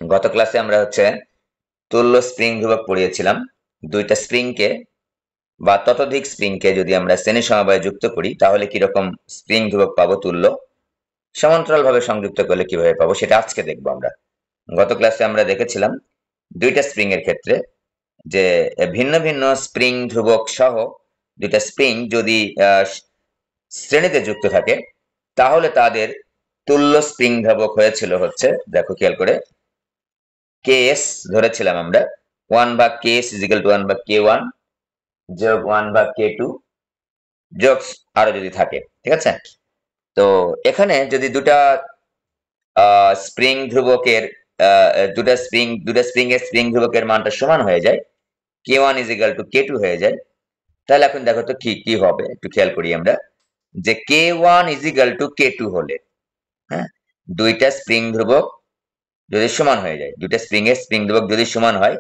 গত ক্লাসে আমরা তুল্য স্প্রিং ধ্রুবক পড়িয়েছিলাম। দুইটা স্প্রিংকে বা ততোধিক স্প্রিংকে যদি আমরা শ্রেণী সমবায়ে যুক্ত করি তাহলে কিরকম স্প্রিং ধ্রুবক পাবো তুল্য, সমান্তরাল ভাবে সংযুক্ত করলে কিভাবে পাবো সেটা আজকে দেখবো আমরা। গত ক্লাসে আমরা দেখেছিলাম দুইটা স্প্রিং এর ক্ষেত্রে যে ভিন্ন ভিন্ন স্প্রিং ধ্রুবক সহ দুইটা স্প্রিং যদি শ্রেণীতে যুক্ত থাকে তাহলে তাদের তুল্য স্প্রিং ধ্রুবক হয়েছিল দেখো খেয়াল করে, ks ধরেছিলাম আমরা 1/ks = 1/k1 যোগ 1/k2 যোগ আরো যদি থাকে, ঠিক আছে। তো এখানে যদি দুটা স্প্রিং ধ্রুবকের দুটা স্প্রিং এর স্প্রিং ধ্রুবকের মানটা সমান হয়ে যায়, k1 = k2 হয়ে যায়, তাহলে এখন দেখো তো কি হবে, একটু খেয়াল করি আমরা যে k1 = k2 হলে, হ্যাঁ, দুইটা স্প্রিং ধ্রুবক যদি সমান হয়ে যায়, দুইটা স্প্রিং এর স্প্রিং ধ্রুবক যদি সমান হয়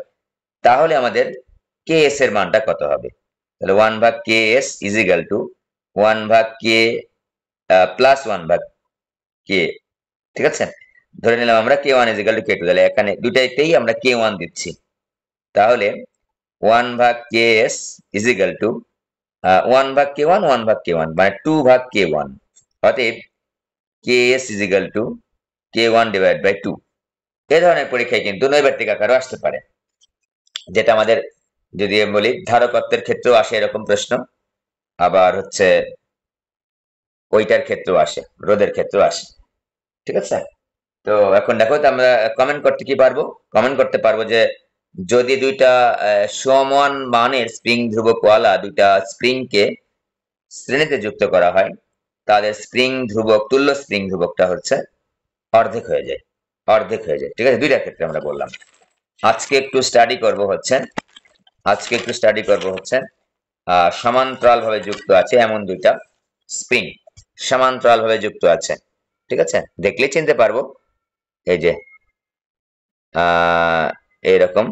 তাহলে আমাদের ks এর মানটা কত হবে? তাহলে 1/ks = 1/k প্লাস 1/k, ঠিক আছে। ধরে নিলাম আমরা k1 = k2, তাহলে এখানে দুটাইতেই আমরা k1 দিচ্ছি, তাহলে 1/ks = 1/k1 1/k1 মানে 2/k1, অতএব ks = k1/2। এই ধরনের পরীক্ষায় কিন্তু নৈর্ব্যক্তিক আকারও আসতে পারে, যেটা আমাদের যদি আমি বলি ধারকত্বের ক্ষেত্রেও আসে এরকম প্রশ্ন, আবার ওইটার ক্ষেত্রেও আসে, রোধের ক্ষেত্রেও আসে, ঠিক আছে। তো এখন দেখো তো আমরা কমেন্ট করতে কি পারবো, কমেন্ট করতে পারবো যে যদি দুইটা সমান মানের স্প্রিং ধ্রুবকওয়ালা দুইটা স্প্রিংকে শ্রেণীতে যুক্ত করা হয় তাদের স্প্রিং ধ্রুবক তুল্য স্প্রিং ধ্রুবকটা অর্ধেক হয়ে যায়, অর্ধেক হয়ে যায়, ঠিক আছে। দুইটার ক্ষেত্রে আমরা বললাম। আজকে একটু স্টাডি করব সমান্তরাল ভাবে যুক্ত আছে এমন দুইটা স্প্রিং, সমান্তরাল ভাবে যুক্ত আছে, ঠিক আছে। দেখলেই চিনতে পারবো, এই যে এইরকম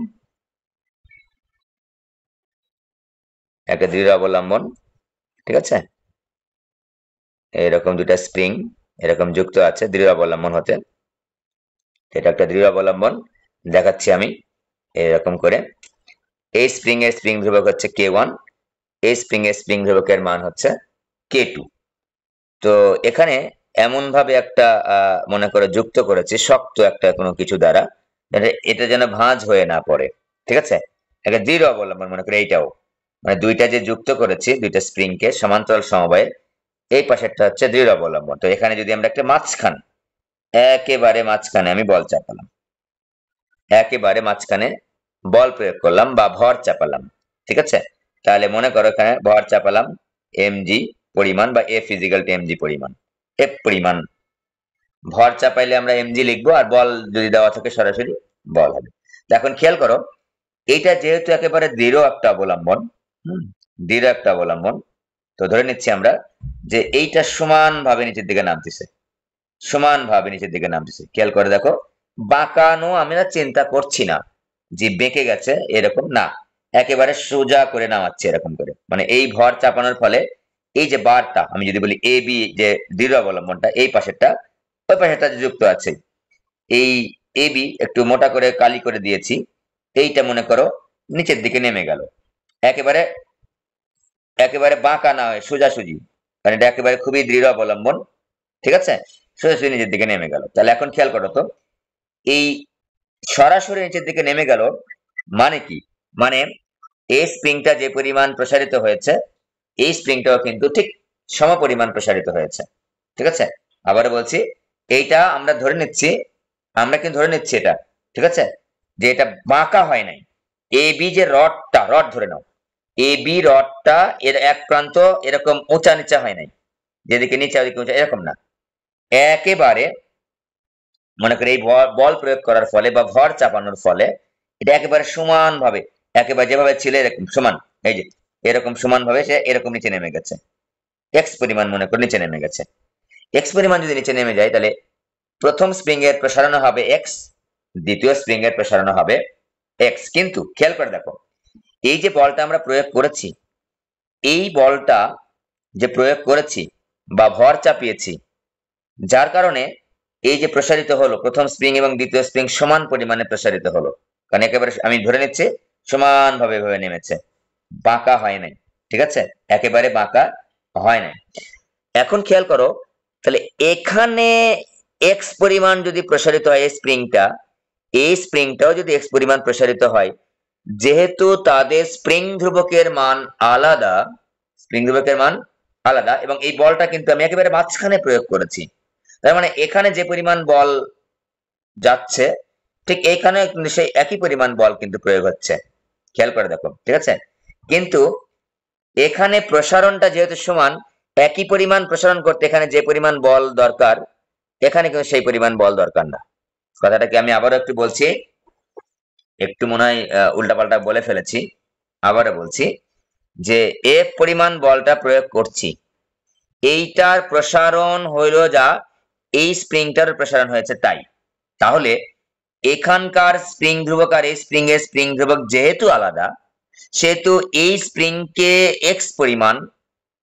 একটা দৃঢ় অবলম্বন, ঠিক আছে। এরকম দুটা স্প্রিং এরকম যুক্ত আছে দৃঢ় অবলম্বন হতে, এটা একটা দৃঢ় অবলম্বন দেখাচ্ছি আমি এরকম করে। এই স্প্রিং এর স্প্রিং ধ্রুবক k1, এই স্প্রিং এর স্প্রিং ধ্রুবকের মান k2। তো এখানে এমন ভাবে একটা মনে করে যুক্ত করেছি শক্ত একটা কোনো কিছু দ্বারা, এটা যেন ভাঁজ হয়ে না পড়ে, ঠিক আছে। একটা দৃঢ় অবলম্বন মনে করে এইটাও, মানে দুইটা যে যুক্ত করেছি দুইটা স্প্রিং কে সমান্তরাল সমবায়ে, এই পাশেরটা দৃঢ় অবলম্বন। তো এখানে যদি আমরা একটা মাঝখানে, একেবারে মাঝখানে আমি বল চাপালাম, একেবারে মাঝখানে বল প্রয়োগ করলাম বা ভর চাপালাম, ঠিক আছে। তাহলে মনে করো এখানে ভর চাপালাম mg পরিমাণ বা f = mg পরিমাণ, f পরিমাণ ভর চাপাইলে আমরা mg লিখবো, আর বল যদি দেওয়া থাকে সরাসরি বল হবে। এখন খেয়াল করো, এইটা যেহেতু একেবারে দৃঢ় একটা অবলম্বন, দৃঢ় একটা অবলম্বন, তো ধরে নিচ্ছি আমরা যে এইটা সমান ভাবে নিচের দিকে নামতেছে, সমান ভাবে নিচের দিকে নামতেছে। খেয়াল করে দেখো, বাঁকানো আমরা চিন্তা করছি না যে বেঁকে গেছে, এরকম না, একেবারে সোজা করে নামাচ্ছে এরকম করে, মানে এই ভর চাপানোর ফলে এই যে বারটা আমি যদি বলি এ বি, যে দৃঢ় অবলম্বনটা এই পাশেরটা ওই পাশেরটা যুক্ত আছে, এই এ বি একটু মোটা করে কালি করে দিয়েছি, এইটা মনে করো নিচের দিকে নেমে গেল, একেবারে একেবারে বাঁকা না হয় সোজাসুজি, মানে এটা একেবারে খুবই দৃঢ় অবলম্বন, ঠিক আছে, সোজাসুজি নিচের দিকে নেমে গেল। তাহলে এখন খেয়াল করো তো, এই সরাসরি নিচের দিকে নেমে গেল মানে কি, মানে এই স্প্রিংটা যে পরিমাণ প্রসারিত হয়েছে এই স্প্রিংটাও কিন্তু ঠিক সমপরিমাণ প্রসারিত হয়েছে, ঠিক আছে। আবারও বলছি, এইটা আমরা কিন্তু ধরে নিচ্ছি এটা, ঠিক আছে, যে এটা বাঁকা হয় নাই। এ বি যে রড ধরে নাও, এ বি রডটা এর এক প্রান্ত এরকম উঁচা নিচা হয় নাই, যেদিকে নিচা ওদিকে উঁচা এরকম না, একেবারে মনে করি এই বল প্রয়োগ করার ফলে বা ভর চাপানোর ফলে এটা একেবারে সমান ভাবে, একেবারে যেভাবে ছিল এরকম সমান, এই যে এরকম সমান ভাবে সে এরকম নিচে নেমে গেছে, এক্স পরিমাণ মনে করে নিচে নেমে গেছে। এক্স পরিমাণ যদি নিচে নেমে যায় তাহলে প্রথম স্প্রিং এর প্রসারণ হবে এক্স, দ্বিতীয় স্প্রিং এর প্রসারণ হবে এক্স। কিন্তু খেয়াল করে দেখো, এই যে বলটা আমরা প্রয়োগ করেছি, এই বলটা যে প্রয়োগ করেছি বা ভর চাপিয়েছি, যার কারণে এই যে প্রসারিত হলো, প্রথম স্প্রিং এবং দ্বিতীয় স্প্রিং সমান পরিমাণে প্রসারিত হলো, কারণ একেবারে আমি ধরে নিচ্ছি সমানভাবে এভাবে নেমেছে, বাঁকা হয় নাই। ঠিক আছে, একেবারে বাঁকা হয় নাই। এখন খেয়াল করো, তাহলে এখানে এক্স পরিমাণ যদি প্রসারিত হয় এই স্প্রিংটাও যদি এক্স পরিমাণ প্রসারিত হয়, যেহেতু তাদের স্প্রিং ধ্রুবকের মান আলাদা, এবং এই বলটা কিন্তু আমি একেবারে মাঝখানে প্রয়োগ করেছি, তার মানে এখানে যে পরিমাণ বল যাচ্ছে ঠিক এইখানে সেই একই পরিমাণ বল কিন্তু প্রয়োগ হচ্ছে। খেয়াল করে দেখো, ঠিক আছে, কিন্তু এখানে প্রসারণটা যেহেতু সমান, একই পরিমাণ প্রসারণ করতে এখানে যে পরিমাণ বল দরকার এখানে কিন্তু সেই পরিমাণ বল দরকার না। কথাটা কি আমি আবারও একটু বলছি, একটু মনে হয় উল্টাপাল্টা বলে ফেলেছি, আবারও বলছি যে এফ পরিমাণ বলটা প্রয়োগ করছি, এইটার প্রসারণ হইল যা এই স্প্রিংটার প্রসারণ হয়েছে তাই। তাহলে এখানকার স্প্রিং ধ্রুবক আর এই স্প্রিং এর স্প্রিং ধ্রুবক যেহেতু আলাদা, সেহেতু এই স্প্রিংকে এক্স পরিমাণ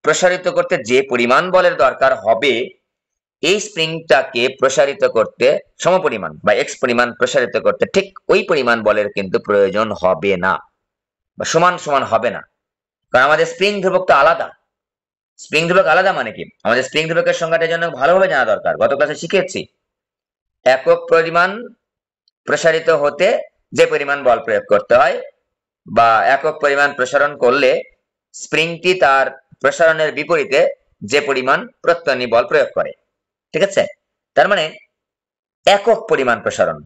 প্রসারিত করতে যে পরিমাণ বলের দরকার হবে, এই স্প্রিংটাকে প্রসারিত করতে সমপরিমাণ বা এক্স পরিমাণ প্রসারিত করতে ঠিক ওই পরিমাণ বলের কিন্তু প্রয়োজন হবে না, বা সমান সমান হবে না, কারণ আমাদের স্প্রিং ধ্রুবক তো আলাদা। স্প্রিং ধ্রুবক আলাদা মানে কি, আমাদের স্প্রিং ধ্রুবকের সংজ্ঞাটার জন্য ভালোভাবে জানা দরকার, গত ক্লাসে শিখেছি একক পরিমাণ প্রসারিত হতে যে পরিমাণ বল প্রয়োগ করতে হয়, বা একক পরিমাণ প্রসারণ করলে স্প্রিংটি তার প্রসারণের বিপরীতে যে পরিমাণ প্রত্যয়নী বল প্রয়োগ করে। ঠিক আছে, তার মানে একক পরিমাণ প্রসারণ,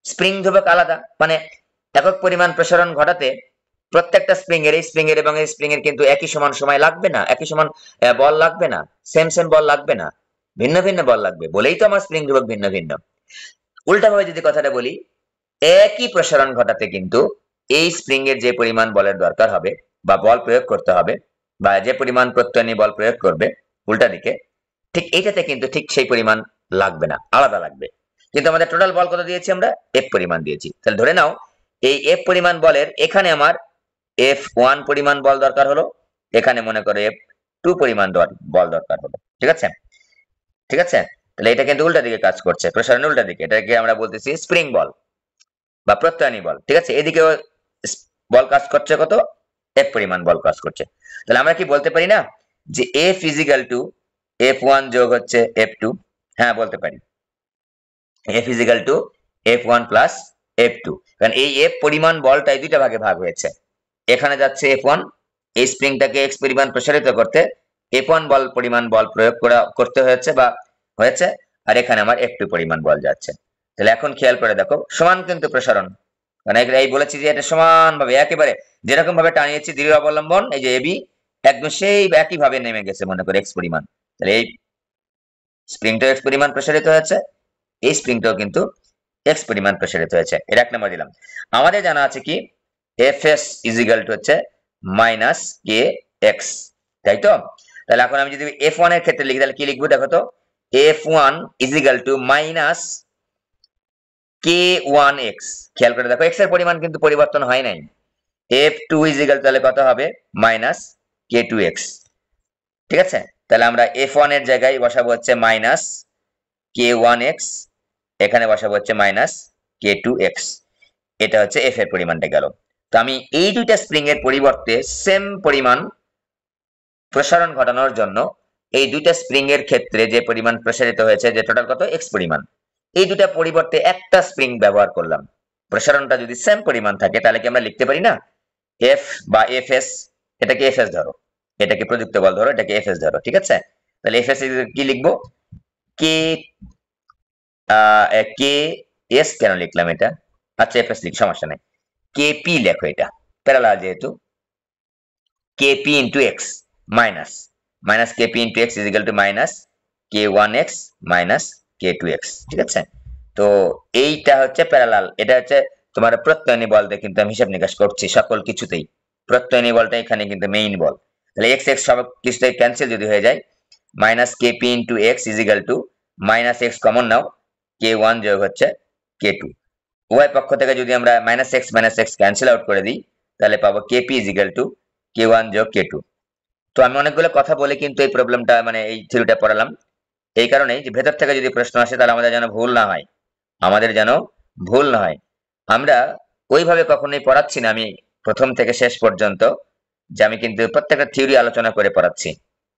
স্প্রিং ধ্রুবক আলাদা, মানে একক পরিমাণ প্রসারণ ঘটাতে প্রত্যেকটা স্প্রিং এর এবং এই স্প্রিং এর কিন্তু একই সমান সময় লাগবে না, একই সমান বল লাগবে না, সেম বল লাগবে না, ভিন্ন ভিন্ন বল লাগবে, বলেই তো আমার স্প্রিং ধ্রুবক ভিন্ন ভিন্ন। উল্টাভাবে যদি কথাটা বলি, একই প্রসারণ ঘটাতে কিন্তু এই স্প্রিং এর যে পরিমাণ বলের দরকার হবে বা বল প্রয়োগ করতে হবে, বা যে পরিমাণ প্রত্যয়নী বল প্রয়োগ করবে উল্টা দিকে, ঠিক এইটাতে কিন্তু ঠিক সেই পরিমাণ লাগবে না, আলাদা লাগবে। কিন্তু আমাদের টোটাল বল কত দিয়েছি আমরা, এফ পরিমাণ দিয়েছি। তাহলে ধরে নাও এই এফ পরিমাণ বলের এখানে আমার F1 পরিমাণ বল দরকার হলো, এখানে মনে করো F2 পরিমাণ বল দরকার হলো। ঠিক আছে, ঠিক আছে, তাহলে এটা কিন্তু উল্টা দিকে কাজ করছে, প্রসারণ উল্টা দিকে, এটাকে আমরা বলতেছি স্প্রিং বল বা প্রত্যয়নী বল। ঠিক আছে, এদিকে বল কাজ করছে কত, F পরিমাণ বল কাজ করছে। তাহলে আমরা কি বলতে পারি না যে F ইজিক্যাল টু F1 যোগ হচ্ছে F2? হ্যাঁ বলতে পারি, F is equal two F1 plus F2, কারণ এই F পরিমাণ বলটাই দুইটা ভাগে ভাগ হয়েছে, এখানে যাচ্ছে F1, এই স্প্রিংটাকে x পরিমাণ প্রসারিত করতে F1 বল পরিমাণ বল প্রয়োগ করতে হয়েছে বা হয়েছে, আর এখানে আমার F2 পরিমাণ বল যাচ্ছে। তাহলে এখন খেয়াল করে দেখো সমান কিন্তু প্রসারণ, মানে এই বলেছি যে এটা সমানভাবে একেবারে যেরকম ভাবে টানিয়েছি দৃঢ় অবলম্বন, এই যে এবি একদম সেই একই ভাবে নেমে গেছে মনে করে x পরিমাণ। তাহলে এই স্প্রিংটাও x পরিমাণ প্রসারিত হয়েছে, এই স্প্রিংটাও কিন্তু x পরিমাণ প্রসারিত হয়েছে, এর এক নম্বর দিলাম। আমাদের জানা আছে কি Fs ইজিক্যাল টু হচ্ছে মাইনাস কে এক্স, তাই তো? তাহলে এখন আমি যদি F1 এর ক্ষেত্রে লিখি তাহলে কি লিখবো দেখো তো, F1 is equal two minus K1x, খেয়াল করে দেখো x এর পরিমাণ কিন্তু পরিবর্তন হয় নাই, F2 ইজিক্যাল তাহলে কত হবে, মাইনাস K2x। ঠিক আছে, তাহলে আমরা F1 এর জায়গায় বসাবো হচ্ছে মাইনাস K1x, এখানে বসাবো হচ্ছে মাইনাস K2x, এটা হচ্ছে F এর পরিমাণটা গেল। তো আমি এই দুইটা স্প্রিং এর পরিবর্তে সেম পরিমাণ প্রসারণ ঘটানোর জন্য এই দুইটা স্প্রিং এর ক্ষেত্রে যে পরিমাণ প্রসারিত হয়েছে, যে টোটাল কত x পরিমাণ, এই দুইটা পরিবর্তে একটা স্প্রিং ব্যবহার করলাম। প্রসারণটা যদি সেম পরিমাণ থাকে তাহলে কি আমরা লিখতে পারি না f বা fs, এটাকে fs ধরো, এটাকে প্রযুক্ত বল ধরো, এটাকে fs ধরো। ঠিক আছে, তাহলে fs কি লিখবো, k s কেন লিখলাম এটা, আচ্ছা fs লিখ, সমস্যা নাই, kp লেখো, এটা প্যারালাল যেহেতু, kp into x minus kp into x is equal to minus k1x minus k2x। ঠিক আছে, তো এইটা হচ্ছে প্যারালাল, এটা হচ্ছে তোমার প্রত্যয়নী বল দিয়ে কিন্তু আমি হিসাব নিকাশ করছি সকল কিছুতেই, প্রত্যয়নী বলটা এখানে কিন্তু মেইন বল। তাহলে x x সব কিছুতে ক্যান্সেল যদি হয়ে যায়, minus kp into x is equal to minus x common now, k1 যোগ হচ্ছে k2, উভয় পক্ষ থেকে যদি আমরা minus x ক্যান্সেল আউট করে দিই তাহলে পাবো kp is equal to K1 যোগ K2। তো আমি অনেকগুলো কথা বলে কিন্তু এই প্রবলেমটা মানে এই থিওরিটা পড়ালাম, এই কারণেই যে ভেতর থেকে যদি প্রশ্ন আসে তাহলে আমাদের যেন ভুল না হয়, আমাদের যেন ভুল না হয়। আমরা ওইভাবে কখনোই পড়াচ্ছি না আমি প্রথম থেকে শেষ পর্যন্ত, যে আমি কিন্তু প্রত্যেকটা থিওরি আলোচনা করে পড়াচ্ছি।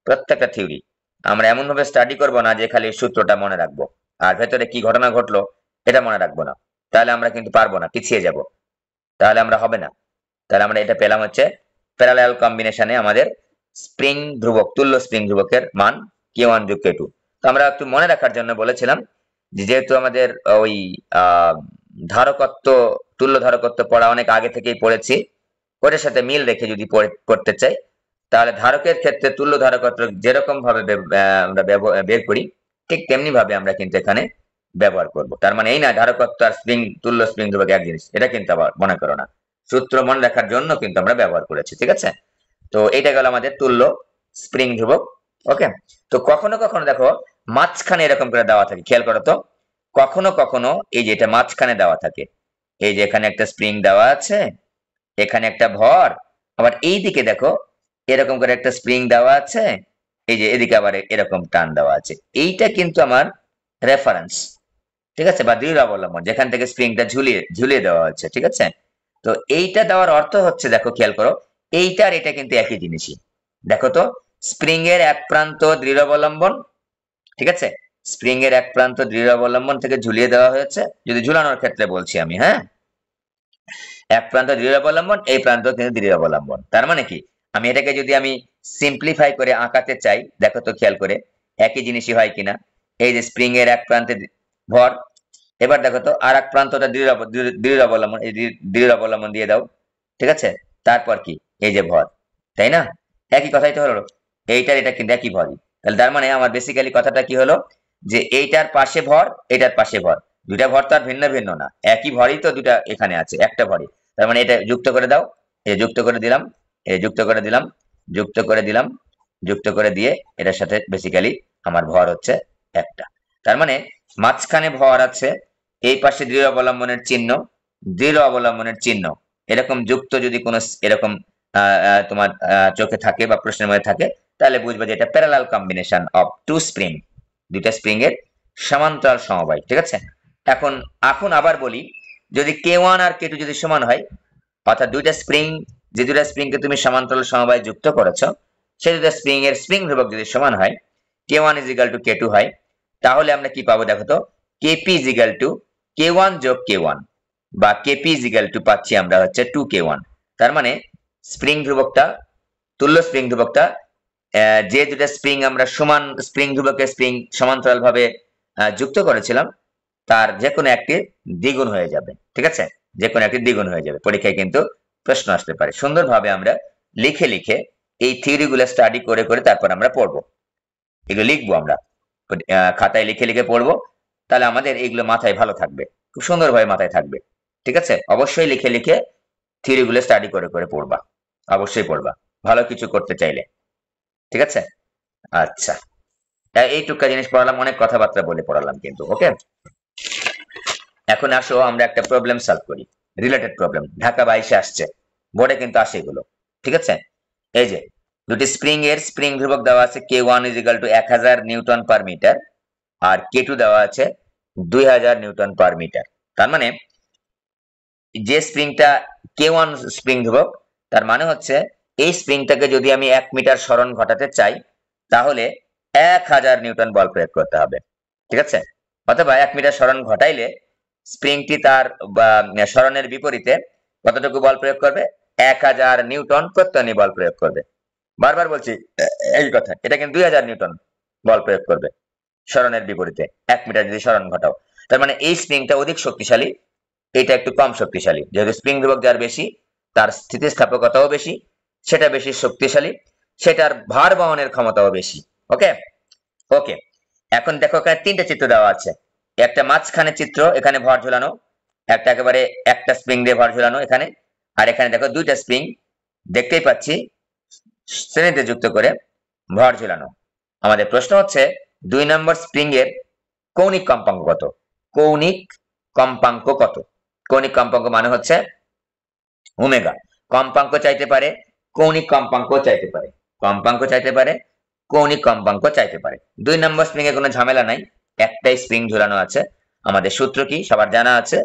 প্রত্যেকটা থিওরি আমরা এমন ভাবে স্টাডি করব না যে খালি সূত্রটা মনে রাখবো আর ভেতরে কি ঘটনা ঘটলো এটা মনে রাখবো না, তাহলে আমরা কিন্তু পারবো না, পিছিয়ে যাব, তাহলে আমরা হবে না। তাহলে আমরা এটা পেলাম হচ্ছে প্যারালাল কম্বিনেশনে আমাদের স্প্রিং ধ্রুবক, তুল্য স্প্রিং ধ্রুবকের মান K1 যোগ K2। তো আমরা একটু মনে রাখার জন্য বলেছিলাম যে যেহেতু আমাদের ওই ধারকত্ব, তুল্য ধারকত্ব পড়া অনেক আগে থেকেই পড়েছি, ওটার সাথে মিল রেখে যদি করতে চাই তাহলে ধারকের ক্ষেত্রে তুল্য ধারকত্ব যেরকম ভাবে আমরা বের করি ঠিক তেমনি ভাবে আমরা কিন্তু এখানে ব্যবহার করব। তার মানে এই না ধারকত্ব আর স্প্রিং, তুল্য স্প্রিং ধ্রুবক এক জিনিস, এটা কিন্তু আবার মনে করো না, সূত্র মনে রাখার জন্য কিন্তু আমরা ব্যবহার করেছি, ঠিক আছে। তো এটা গেল আমাদের তুল্য স্প্রিং ধ্রুবক। ওকে, তো কখনো কখনো দেখো মাঝখানে এরকম করে দেওয়া থাকে, খেয়াল করো তো, কখনো কখনো এই যে এটা মাঝখানে দেওয়া থাকে, এই যে এখানে একটা স্প্রিং দেওয়া আছে, এখানে একটা ভর, আবার এই দিকে দেখো এরকম করে একটা স্প্রিং দেওয়া আছে, এই যে এদিকে আবার এরকম টান দেওয়া আছে। এইটা কিন্তু আমার রেফারেন্স, ঠিক আছে, বা দৃঢ় অবলম্বন, যেখান থেকে স্প্রিংটা ঝুলিয়ে ঝুলিয়ে দেওয়া হচ্ছে, ঠিক আছে। তো এইটা দেওয়ার অর্থ হচ্ছে, দেখো খেয়াল করো, এইটার এটা কিন্তু একই জিনিসই। দেখো তো, স্প্রিং এর এক প্রান্ত দৃঢ় অবলম্বন, ঠিক আছে, স্প্রিং এর এক প্রান্ত দৃঢ় অবলম্বন থেকে ঝুলিয়ে দেওয়া হয়েছে, যদি ঝুলানোর ক্ষেত্রে বলছি আমি, হ্যাঁ, এক প্রান্ত দৃঢ় অবলম্বন, এই প্রান্ত কিন্তু দৃঢ় অবলম্বন। তার মানে কি, আমি এটাকে যদি আমি সিম্পলিফাই করে আঁকাতে চাই, দেখো তো খেয়াল করে একই জিনিসই হয় কিনা। এই যে স্প্রিং এর এক প্রান্তে ভর, এবার দেখো তো আর এক প্রান্তটা দৃঢ় অবলম্বন, এই দৃঢ় অবলম্বন দিয়ে দাও, ঠিক আছে, তারপর কি এই যে ভর, তাই না, একই কথাই তো হলো, এইটার এটা কিন্তু একই ভরই। তাহলে তার মানে আমার বেসিক্যালি কথাটা কি হলো, যে এইটার পাশে ভর, এটার পাশে ভর, দুইটা ভর তো আর ভিন্ন ভিন্ন না, একই ভরই তো দুটা এখানে আছে, একটা ভরই। তার মানে এটা যুক্ত করে দাও, এই যুক্ত করে দিলাম, এই যুক্ত করে দিলাম, যুক্ত করে দিলাম, যুক্ত করে দিয়ে এটার সাথে বেসিক্যালি আমার ভর হচ্ছে একটা। তার মানে মাঝখানে ভর আছে, এই পাশে দৃঢ় অবলম্বনের চিহ্ন, দৃঢ় অবলম্বনের চিহ্ন, এরকম যুক্ত যদি কোনো এরকম তোমার চোখে থাকে বা প্রশ্নের মধ্যে থাকে, তাহলে বুঝবে যে এটা parallel combination of two spring, দুইটা স্প্রিং এর সমান্তরাল সমবায়, ঠিক আছে। এখন এখন আবার বলি, যদি K1 আর K2 যদি সমান হয়, অর্থাৎ দুইটা স্প্রিং, যে দুইটা স্প্রিং কে তুমি সমান্তরাল সমবায় যুক্ত করেছো, সেই দুইটা স্প্রিং এর স্প্রিং ধ্রুবক যদি সমান হয়, K1 = K2 হয়, তাহলে আমরা কি পাবো দেখো তো, Kp = K1 যোগ K1, বা Kp = পাচ্ছি আমরা হচ্ছে 2K1। তার মানে স্প্রিং ধ্রুবকটা, তুল্য স্প্রিং ধ্রুবকটা, যে দুটা স্প্রিং আমরা সমান স্প্রিং ধ্রুবকের স্প্রিং সমান্তরাল ভাবে যুক্ত করেছিলাম, তার যে কোনো একটি দ্বিগুণ হয়ে যাবে, ঠিক আছে, যে কোনো একটি দ্বিগুণ হয়ে যাবে। পরীক্ষায় কিন্তু প্রশ্ন আসতে পারে, সুন্দরভাবে আমরা লিখে লিখে এই থিওরি গুলো স্টাডি করে করে তারপর আমরা পড়বো, এগুলো লিখবো আমরা, খাতায় লিখে লিখে পড়বো, তাহলে আমাদের এগুলো মাথায় ভালো থাকবে, খুব সুন্দরভাবে মাথায় থাকবে, ঠিক আছে। অবশ্যই লিখে লিখে থিওরি গুলো স্টাডি করে করে পড়বা, অবশ্যই পড়বা ভালো কিছু করতে চাইলে, ঠিক আছে। আচ্ছা, এইটুকু জিনিস পড়ালাম, অনেক কথাবার্তা বলে পড়ালাম কিন্তু, ওকে। এখন আসো আমরা একটা প্রবলেম সলভ করি, রিলেটেড প্রবলেম, ঢাকা 22 আসছে, বোর্ডে কিন্তু আসে এগুলো, ঠিক আছে। এই যে দুটি স্প্রিং এর স্প্রিং ধ্রুবক দেওয়া আছে, K1 = 1000 নিউটন পার মিটার, আর K2 দেওয়া আছে 2000 নিউটন পার মিটার। তার মানে যে স্প্রিংটা K1 স্প্রিং ধ্রুবক, তার মানে হচ্ছে এই স্প্রিংটাকে যদি আমি 1 মিটার সরণ ঘটাতে চাই, তাহলে 1000 নিউটন বল প্রয়োগ করতে হবে, ঠিক আছে। অথবা 1 মিটার সরণ ঘটাইলে স্প্রিংটি তার সরণের বিপরীতে কতটুকু বল প্রয়োগ করবে, 1000 নিউটন প্রত্যয়নী বল প্রয়োগ করবে। বারবার বলছি এই কথা, এটা কিন্তু 2000 নিউটন বল প্রয়োগ করবে সরণের বিপরীতে 1 মিটার যদি সরণ ঘটাও। তার মানে এই স্প্রিংটা অধিক শক্তিশালী, এটা একটু কম শক্তিশালী, যেহেতু স্প্রিং ধ্রুবক যার বেশি তার স্থিতিস্থাপকতাও বেশি, সেটা বেশি শক্তিশালী, সেটার ভার বহনের ক্ষমতাও বেশি, ওকে। ওকে, এখন দেখো এখানে তিনটা চিত্র দেওয়া আছে, একটা মাঝখানে চিত্র, এখানে ভর ঝুলানো, একটা একেবারে একটা স্প্রিং দিয়ে ভর ঝুলানো এখানে, আর এখানে দেখো দুইটা স্প্রিং দেখতেই পাচ্ছি শ্রেণীতে যুক্ত করে ভর ঝুলানো। আমাদের প্রশ্ন হচ্ছে 2 নম্বর স্প্রিং এর কৌণিক কম্পাঙ্ক কত, কৌণিক কম্পাঙ্ক কত, কৌণিক কম্পাঙ্ক মানে হচ্ছে ওমেগা, কম্পাঙ্ক চাইতে পারে, কৌণিক কম্পাঙ্ক চাইতে পারে, কম্পাঙ্ক চাইতে পারে, কৌণিক কম্পাঙ্ক চাইতে পারে। 2 নম্বর স্প্রিং এ কোনো ঝামেলা নাই, একটাই স্প্রিং ঝুলানো আছে। আমাদের সূত্র কি সবার জানা আছে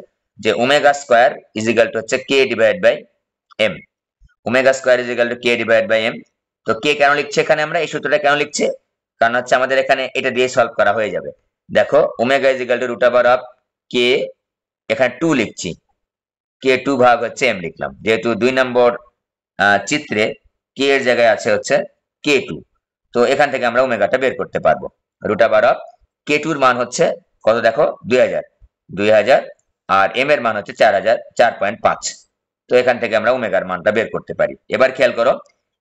যে omega square is equal to হচ্ছে k divide by m। Omega square is equal to k divide by m। তো k কেন লিখছে এখানে আমরা, এই সূত্রটা কেন লিখছে, কারণ হচ্ছে আমাদের এখানে এটা দিয়ে সলভ করা হয়ে যাবে। দেখো omega is equal to root over of k, এখানে 2 লিখছি, k2 ভাগ হচ্ছে m লিখলাম, যেহেতু 2 নম্বর চিত্রে k এর জায়গায় আছে হচ্ছে k2, তো এখান থেকে আমরা ওমেগাটা বের করতে পারবো। রুট ওভার অফ k2 এর মান হচ্ছে কত দেখো 2000 আর m এর মান হচ্ছে 4.5। তো এখান থেকে আমরা ওমেগার মানটা বের করতে পারি। এবার খেয়াল করো,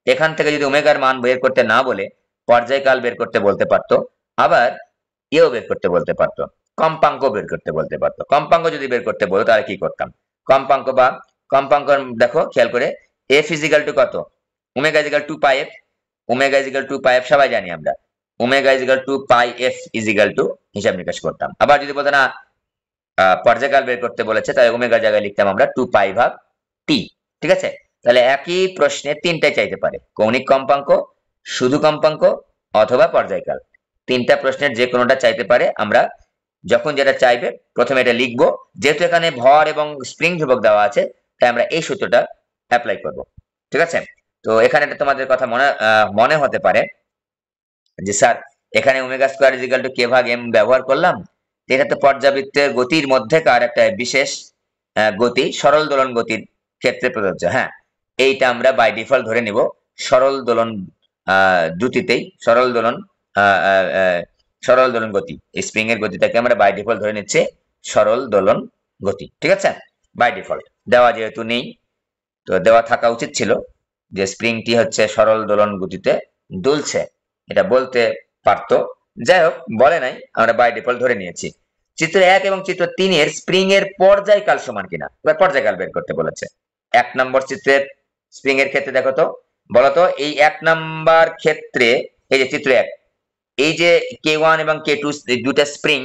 এখান থেকে যদি ওমেগার মান বের করতে না বলে পর্যায়কাল বের করতে বলতে পারতো, আবার ইয়েও বের করতে বলতে পারতো, কম্পাঙ্ক বের করতে বলতে পারতো। কম্পাঙ্ক যদি বের করতে বলো তাহলে কি করতাম, কম্পাঙ্ক দেখো খেয়াল করে, f ইজিক্যাল টু কত, ওমেগা ইজিক্যাল 2 পাই f, ওমেগা ইজিক্যাল 2 পাই f সবাই জানি আমরা, ওমেগা ইজিক্যাল 2 পাই f ইজিক্যাল টু হিসাব নিকাশ করতাম। আবার যদি বলতো না পর্যায়কাল বের করতে বলেছে, তাহলে ওমেগা জায়গায় লিখতাম আমরা 2 পাই ভাগ t। ঠিক আছে, তাহলে একই প্রশ্নে তিনটাই চাইতে পারে, কৌণিক কম্পাঙ্ক, শুধু কম্পাঙ্ক অথবা পর্যায়কাল। তিনটা প্রশ্নের যে কোনোটা চাইতে পারে। আমরা যখন যেটা চাইবে প্রথমে এটা লিখবো, যেহেতু এখানে ভর এবং স্প্রিং ধ্রুবক দেওয়া আছে তাই আমরা এই সূত্রটা অ্যাপ্লাই করব। ঠিক আছে, তো এখানে তোমাদের কথা মনে হতে পারে যে স্যার এখানে omega square is equal to k ভাগ m ব্যবহার করলাম, এটা তো পর্যাবৃত্তের গতির মধ্যেকার একটা বিশেষ গতি, সরল দোলন গতির ক্ষেত্রে প্রযোজ্য। হ্যাঁ, এইটা আমরা বাই ডিফল্ট ধরে নিব, সরল দোলন দ্রুতিতেই সরল দোলন গতি, স্প্রিং এর গতিটাকে আমরা বাই ডিফল্ট ধরে নিচ্ছি সরল দোলন গতি। ঠিক আছে, বাই ডিফল্ট দেওয়া যেহেতু নেই, তো দেওয়া থাকা উচিত ছিল যে স্প্রিংটি হচ্ছে সরল দোলন গতিতে দুলছে, এটা বলতে পারতো। যাই হোক, বলে নাই, আমরা বাই ডিফল্ট ধরে নিয়েছি। চিত্র 1 এবং চিত্র 3 এর স্প্রিং এর পর্যায়কাল সমান কিনা, এবার পর্যায়কাল বের করতে বলেছে। 1 নম্বর চিত্রের স্প্রিং এর ক্ষেত্রে দেখো তো, বলতো এই 1 নাম্বার ক্ষেত্রে, এই যে চিত্র 1, এই যে k1 এবং k2 দুটা স্প্রিং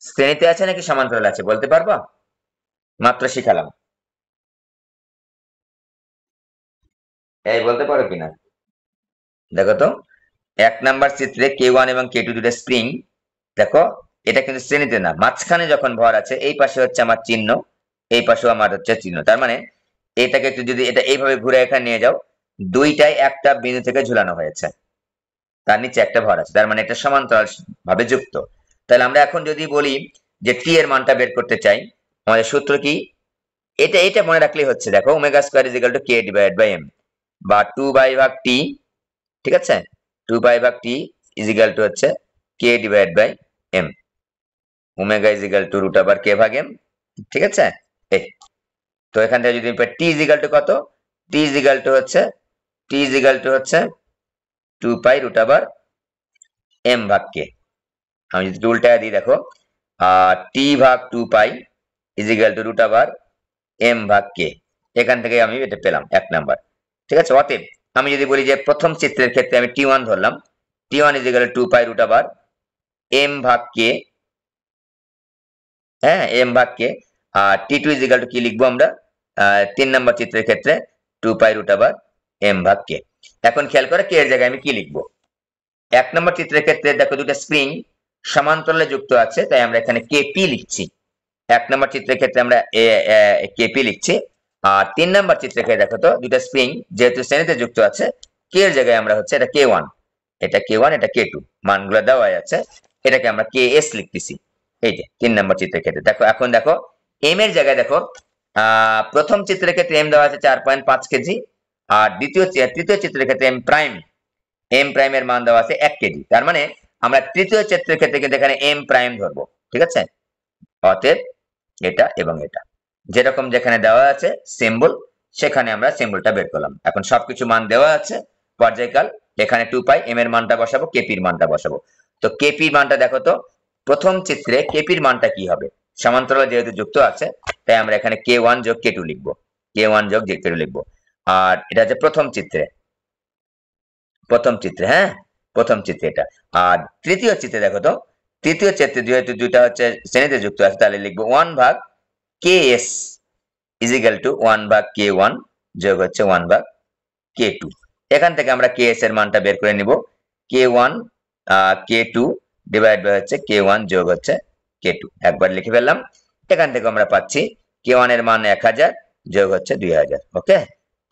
শ্রেণীতে আছে নাকি সমান্তরাল আছে বলতে পারবা? মাত্র শিখালাম, এই বলতে পারো কিনা দেখো তো। 1 নাম্বার চিত্রে k1 এবং k2 দুটা স্প্রিং, দেখো এটা কিন্তু শ্রেণীতে না, মাঝখানে যখন ভর আছে, এই পাশে হচ্ছে আমার চিহ্ন, এই পাশেও আমার হচ্ছে চিহ্ন। তার মানে এটাকে একটু যদি এটা এইভাবে ঘুরে এখানে নিয়ে যাও, দুইটাই একটা বিন্দু থেকে ঝুলানো হয়েছে, তার নিচে একটা ভর আছে, তার মানে এটা সমান্তরাল ভাবে যুক্ত। তাহলে আমরা এখন যদি বলি যে টি এর মানটা বের করতে চাই, আমাদের সূত্র কি, এটা মনে রাখলেই হচ্ছে। দেখো omega square is equal to k divide by m, বা 2 বাই ভাগ t। ঠিক আছে, 2 বাই ভাগ t ইজ ইকুয়াল টু হচ্ছে k divide by m, omega is equal to root over k ভাগ m। ঠিক আছে, এই তো এখান থেকে যদি t ইজ ইকুয়াল টু কত, t ইজ ইকুয়াল টু হচ্ছে 2 পাই রুট ওভার m ভাগ k। আমি যদি উল্টায় দিই, দেখো t ভাগ 2 পাই is equal to root over m ভাগ k, এখান থেকে আমি এটা পেলাম 1 নাম্বার। ঠিক আছে, অতএব আমি যদি বলি যে প্রথম চিত্রের ক্ষেত্রে আমি t1 ধরলাম, t1 is equal to 2 pi root over m ভাগ k, হ্যাঁ m ভাগ k। আর t2 ইজ ইকুয়াল টু কি লিখবো আমরা 3 নাম্বার চিত্রের ক্ষেত্রে 2 পাই রুট ওভার m ভাগ k। এখন খেয়াল করে k এর জায়গায় আমি কি লিখবো, 1 নম্বর চিত্রের ক্ষেত্রে দেখো দুটো স্প্রিং সমান্তরালে যুক্ত আছে, তাই আমরা এখানে kp লিখছি। 1 নম্বর চিত্রের ক্ষেত্রে আমরা kp লিখছি। আর 3 নম্বর চিত্রের ক্ষেত্রে দেখো তো দুটো স্প্রিং যেহেতু শ্রেণীতে যুক্ত আছে, k এর জায়গায় আমরা হচ্ছে এটা k1, এটা k1, এটা k2, মানগুলো দেওয়া আছে, এটাকে আমরা ks লিখতেছি। এই যে 3 নম্বর চিত্রের ক্ষেত্রে দেখো, এখন দেখো m এর জায়গায় দেখো প্রথম চিত্রের ক্ষেত্রে m দেওয়া আছে 4.5 কেজি, আর তৃতীয় চিত্রের ক্ষেত্রে m প্রাইম এর মান দেওয়া আছে 1 কেজি। তার মানে আমরা তৃতীয় চিত্রের ক্ষেত্রে কিন্তু এখানে m প্রাইম ধরবো। ঠিক আছে, অতএব এটা এবং এটা যেরকম যেখানে দেওয়া আছে সিম্বল, সেখানে আমরা সিম্বলটা বের করলাম। এখন সবকিছু মান দেওয়া আছে, পর্যায়কাল, এখানে 2 পাই, m এর মানটা বসাবো, kp এর মানটা বসাবো। তো kp এর মানটা দেখো তো, প্রথম চিত্রে kp এর মানটা কি হবে, সমান্তরাল যেহেতু যুক্ত আছে তাই আমরা এখানে k1 যোগ k2 লিখবো, k1 যোগ k2 লিখবো। আর এটা হচ্ছে প্রথম চিত্রে, হ্যাঁ প্রথম চিত্রে এটা। আর তৃতীয় চিত্রে দেখো তো, তৃতীয় চিত্রে যেহেতু দুইটা হচ্ছে শ্রেণীতে যুক্ত আছে, তাহলে লিখবো 1 ভাগ ks ইজ ইকুয়াল টু 1 ভাগ k1 যোগ হচ্ছে 1 ভাগ k2। এখান থেকে আমরা ks এর মানটা বের করে নিব। K1 K2 ডিভাইড বাই হচ্ছে K1 যোগ হচ্ছে K2 একবার লিখে ফেললাম। এখান থেকে আমরা পাচ্ছি K1 এর মান 1000 যোগ হচ্ছে 2000, ওকে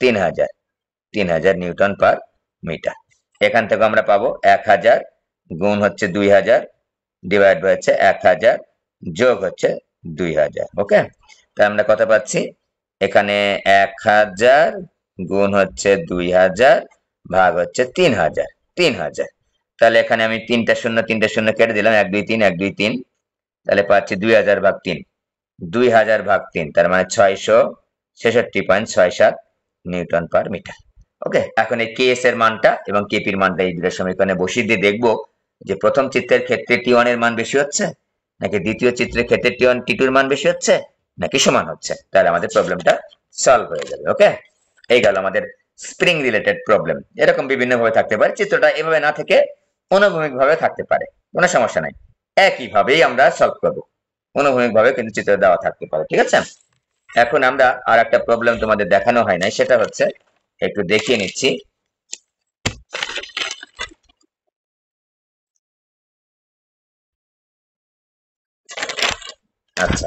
3000 নিউটন পার মিটার। এখান থেকে আমরা পাবো 1000 গুণ হচ্ছে 2000 ডিভাইড বাই হচ্ছে 1000 যোগ হচ্ছে 2000, ওকে। তাহলে আমরা কত পাচ্ছি এখানে 1000 গুণ হচ্ছে 2000 ভাগ হচ্ছে 3000। তাহলে এখানে আমি 3টা শূন্য কেটে দিলাম, 1 2 3 1 2 3, তাহলে পাচ্ছি 2000 ভাগ 3, 2000 ভাগ 3, তার মানে 666.67 নিউটন পার মিটার, ওকে। এখন এই কেএস এর মানটা এবং কেপির মানটা এই দুটো সমীকরণে বসিয়ে দিয়ে দেখবো যে প্রথম চিত্রের ক্ষেত্রে টি1 এর মান বেশি হচ্ছে নাকি দ্বিতীয় চিত্রের ক্ষেত্রে টি2 এর মান বেশি হচ্ছে নাকি সমান হচ্ছে। তাহলে আমাদের প্রবলেমটা সলভ হয়ে যাবে, ওকে। এই গেল আমাদের স্প্রিং রিলেটেড প্রবলেম। এরকম বিভিন্ন ভাবে থাকতে পারে, চিত্রটা এভাবে না থেকে অনুভূমিক ভাবে থাকতে পারে, কোনো সমস্যা নাই, একই ভাবেই আমরা সলভ করব। অনুভূমিক ভাবে কিন্তু চিত্র দেওয়া থাকতে পারে, ঠিক আছে। এখন আমরা আর একটা প্রবলেম তোমাদের দেখানো হয় নাই, সেটা হচ্ছে একটু দেখিয়ে নিচ্ছি। আচ্ছা,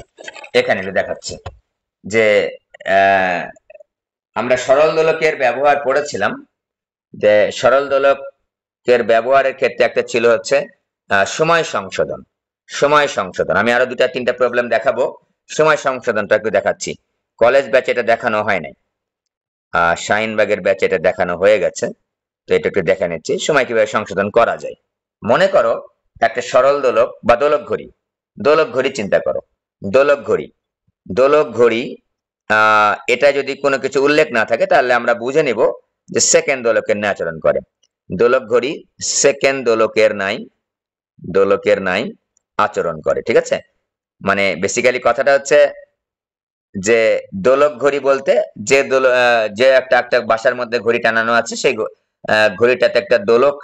এখানে দেখাচ্ছি যে আমরা সরল দোলকের ব্যবহার পড়েছিলাম, যে সরল দোলকের ব্যবহারের ক্ষেত্রে একটা ছিল হচ্ছে সময় সংশোধন। আমি আরো 2-3টা প্রবলেম দেখাবো, সময় সংশোধনটা একটু দেখাচ্ছি। কলেজ ব্যাচে এটা দেখানো হয় নাই, শাহিনবাগের ব্যাচে এটা দেখানো হয়ে গেছে, তো এটা একটু দেখে নিচ্ছি সময় কিভাবে সংশোধন করা যায়। মনে করো একটা সরল দোলক বা দোলক ঘড়ি চিন্তা করো। দোলক ঘড়ি এটা যদি কোনো কিছু উল্লেখ না থাকে তাহলে আমরা বুঝে নিব যে সেকেন্ড দোলকের ন্যায় আচরণ করে। দোলক ঘড়ি সেকেন্ড দোলকের নাই আচরণ করে, ঠিক আছে। মানে বেসিক্যালি কথাটা হচ্ছে যে দোলক ঘড়ি বলতে যে একটা বাসার মধ্যে ঘড়ি টানানো আছে, সেই ঘড়িটাতে একটা দোলক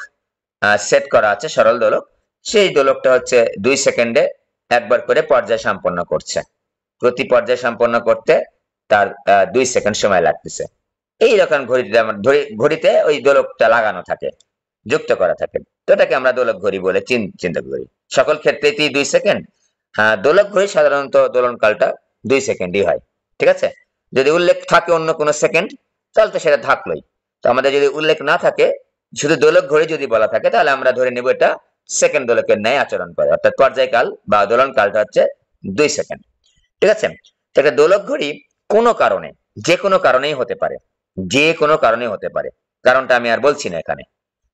সেট করা আছে, সরল দোলক। সেই দোলকটা হচ্ছে 2 সেকেন্ডে একবার করে পর্যায় সম্পন্ন করছে। প্রতি পর্যায় সম্পন্ন করতে তার 2 সেকেন্ড সময় লাগতেছে। এইরকম ঘড়িতে ওই দোলকটা লাগানো থাকে, যুক্ত করা থাকে, তো এটাকে আমরা দোলক ঘড়ি বলে চিন্তা করি। সকল ক্ষেত্রেই 2 সেকেন্ড। দোলক ঘড়ি সাধারণত দোলনকালটা 2 সেকেন্ডই হয়, ঠিক আছে। যদি উল্লেখ থাকে অন্য কোনো সেকেন্ড তাহলে তো সেটা থাকলোই। তো আমাদের যদি উল্লেখ না থাকে, শুধু দোলক ঘড়ি যদি বলা থাকে, তাহলে আমরা ধরে নেব এটা সেকেন্ড দোলকের ন্যায় আচরণ করে, অর্থাৎ পর্যায়কাল বা দোলনকালটা হচ্ছে 2 সেকেন্ড, ঠিক আছে। একটা দোলক ঘড়ি কোনো কারণে, যে কোনো কারণেই হতে পারে, কারণটা আমি আর বলছি না এখানে,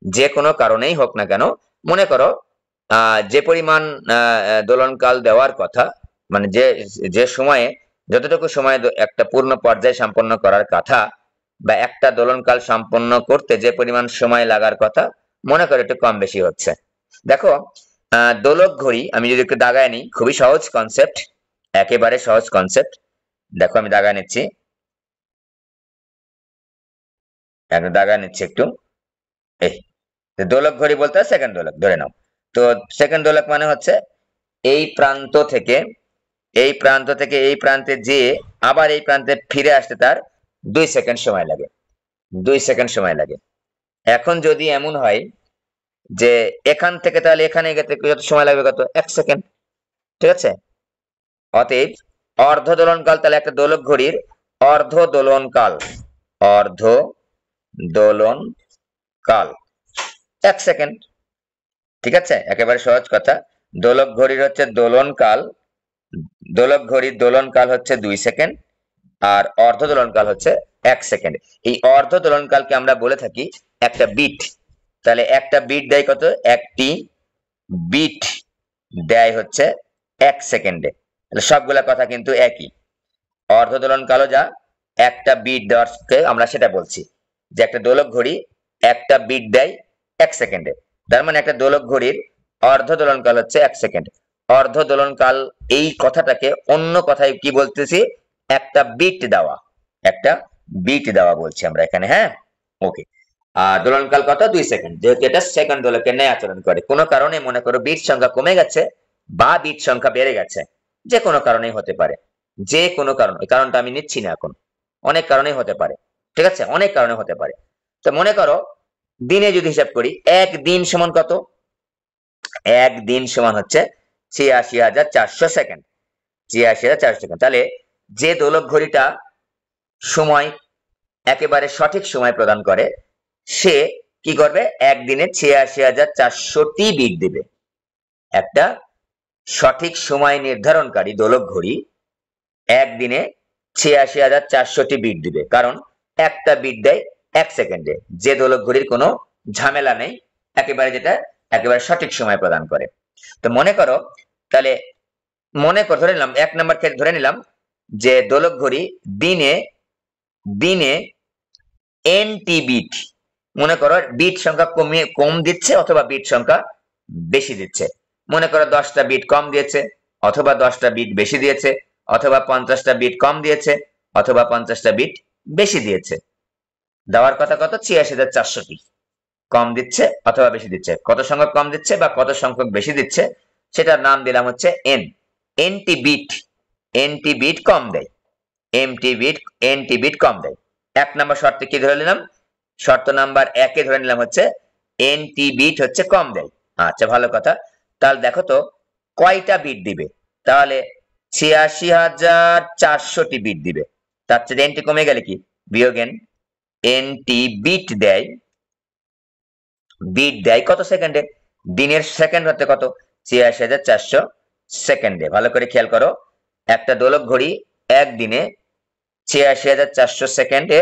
যে কোনো কারণেই হোক না কেন, মনে করো যে পরিমাণ দোলনকাল দেওয়ার কথা, মানে যে সময়ে যতটুকু সময় একটা পূর্ণ পর্যায় সম্পন্ন করার কথা, বা একটা দোলনকাল সম্পন্ন করতে যে পরিমাণ সময় লাগার কথা, মনে করো একটু কম বেশি হচ্ছে। দেখো দোলক ঘড়ি আমি যদি একটু দাগায় নিই, খুবই সহজ কনসেপ্ট, একেবারে সহজ কনসেপ্ট। দেখো আমি দাগায় নিচ্ছি একটু। এই দোলক ঘড়ি বলতে সেকেন্ড দোলক ধরে নাও। তো সেকেন্ড দোলক মানে হচ্ছে এই প্রান্ত থেকে এই প্রান্তে যেয়ে আবার এই প্রান্তে ফিরে আসতে তার 2 সেকেন্ড সময় লাগে। এখন যদি এমন হয় যে এখান থেকে, তাহলে এখানে যেতে কত সময় লাগবে, কত 1 সেকেন্ড, ঠিক আছে। অতএব অর্ধ দোলনকাল, তাহলে একটা দোলক ঘড়ির অর্ধ দোলনকাল 1 সেকেন্ড, ঠিক আছে। একেবারে সহজ কথা। দোলক ঘড়ির দোলনকাল হচ্ছে 2 সেকেন্ড, আর অর্ধ দোলনকাল হচ্ছে 1 সেকেন্ড। এই অর্ধ দোলনকালকে আমরা বলে থাকি একটা বিট। তাহলে একটা বিট দেয় কত, একটি বিট দেয় হচ্ছে 1 সেকেন্ডে। তাহলে সবগুলা কথা কিন্তু একই। অর্ধ দোলনকালও যা, একটা বিট দেওয়ার আমরা সেটা বলছি যে একটা দোলক ঘড়ি একটা বিট দেয় 1 সেকেন্ডে। তার মানে একটা দোলক ঘড়ির অর্ধ দোলনকাল হচ্ছে 1 সেকেন্ড। অর্ধ দোলনকাল এই কথাটাকে অন্য কথায় কি বলতেছি, একটা বিট দেওয়া বলছি আমরা এখানে, হ্যাঁ, ওকে। দোলনকাল কত, 2 সেকেন্ড, যেহেতু এটা সেকেন্ড দোলকের ন্যায় আচরণ করে। কোনো কারণে মনে করো বিট সংখ্যা কমে গেছে বা বিট সংখ্যা বেড়ে গেছে, যে কোনো কারণেই হতে পারে, যে কোনো কারণটা আমি নিচ্ছি না এখন, অনেক কারণেই হতে পারে, ঠিক আছে, অনেক কারণে হতে পারে। তো মনে করো দিনে যদি হিসাব করি, একদিন সমান কত? একদিন সমান হচ্ছে ৮৬,৪০০ সেকেন্ড। ৮৬,৪০০ সেকেন্ড। তাহলে যে দোলক ঘড়িটা সময় একেবারে সঠিক সময় প্রদান করে, সে কি করবে? একদিনে ৮৬,৪০০টি বিট দিবে। একটা সঠিক সময় নির্ধারণকারী দোলক ঘড়ি একদিনে ৮৬,৪০০টি বিট দিবে, কারণ একটা বিট দেয় ১ সেকেন্ডে। যে দোলক ঘড়ির কোনো ঝামেলা নেই, একেবারে সঠিক সময় প্রদান করে। তো মনে করো, তাহলে ধরে নিলাম ১ নম্বর ক্ষেত্রে ধরে নিলাম যে দোলক ঘড়ি দিনে দিনে এনটি বিট, মনে করো বিট সংখ্যা কম দিচ্ছে অথবা বিট সংখ্যা বেশি দিচ্ছে। মনে করো 10টা বিট কম দিয়েছে অথবা 10টা বিট বেশি দিয়েছে, অথবা 50টা বিট কম দিয়েছে অথবা 50টা বিট বেশি দিয়েছে। দেওয়ার কথা কত? ৮৬,৪০০টি। কম দিচ্ছে অথবা বেশি দিচ্ছে, কত সংখ্যক কম দিচ্ছে বা কত সংখ্যক বেশি দিচ্ছে সেটার নাম দিলাম হচ্ছে এন। এনটি বিট কম দেয়, এনটি বিট কম দেয়। ১ নম্বর শর্তে কি ধরে নিলাম? শর্ত নাম্বার ১-এ ধরে নিলাম হচ্ছে এনটি বিট হচ্ছে কম দেয়। আচ্ছা, ভালো কথা। তাহলে দেখো তো কয়টা বিট দিবে? তাহলে ৮৬,৪০০টি বিট দিবে। তার চেয়ে এনটি কমে গেলে কি? বিয়োগ এন। এনটি বিট দেয় কত সেকেন্ডে? দিনের সেকেন্ড হচ্ছে কত? ৮৬,৪০০ সেকেন্ডে। ভালো করে খেয়াল করো, একটা দোলক ঘড়ি একদিনে ৮৬,৪০০ সেকেন্ডে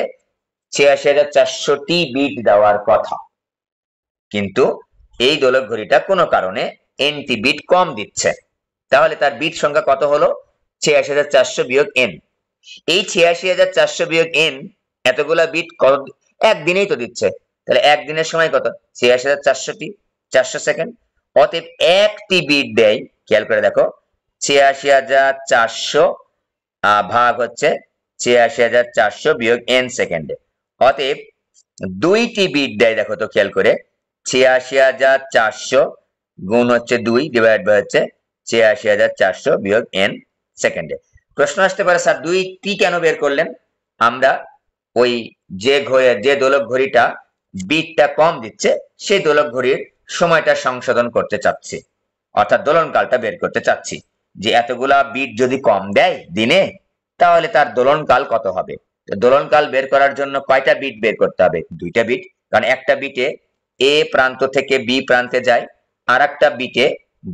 ৮৬,৪০০টি বিট দেওয়ার কথা, কিন্তু এই দোলক ঘড়িটা কোনো কারণে এনটি বিট কম দিচ্ছে। তাহলে তার বিট সংখ্যা কত হলো? ৮৬,৪০০ বিয়োগ এন। এই ৮৬,৪০০ বিয়োগ এন, এতগুলা বিট একদিনেই তো দিচ্ছে। তাহলে একদিনের সময় কত? ৮৬,৪০০ সেকেন্ড। অতএব একটি বিট দেয়, খেয়াল করে দেখো, ৮৬,৪০০ ভাগ হচ্ছে ৮৬,৪০০ বিয়োগ এন সেকেন্ডে। অতএব দুইটি বিট দেয়, দেখো তো খেয়াল করে, ৮৬,৪০০ গুণ হচ্ছে ২ ডিভাইড বাই হচ্ছে ৮৬,৪০০ বিয়োগ এন সেকেন্ডে। প্রশ্ন আসতে পারে, স্যার ২টি কেন বের করলেন? আমরা ওই যে দোলক ঘড়িটা বিটটা কম দিচ্ছে সেই দোলক ঘড়ির সময়টা সংশোধন করতে চাচ্ছি, অর্থাৎ দোলনকালটা বের করতে চাচ্ছি, যে এতগুলা বিট যদি কম দেয় দিনে তাহলে তার দোলনকাল কত হবে। দোলনকাল বের করার জন্য কয়টা বিট বের করতে হবে? 2টা বিট, কারণ একটা বিটে এ প্রান্ত থেকে বি প্রান্তে যায়, আর একটা বিটে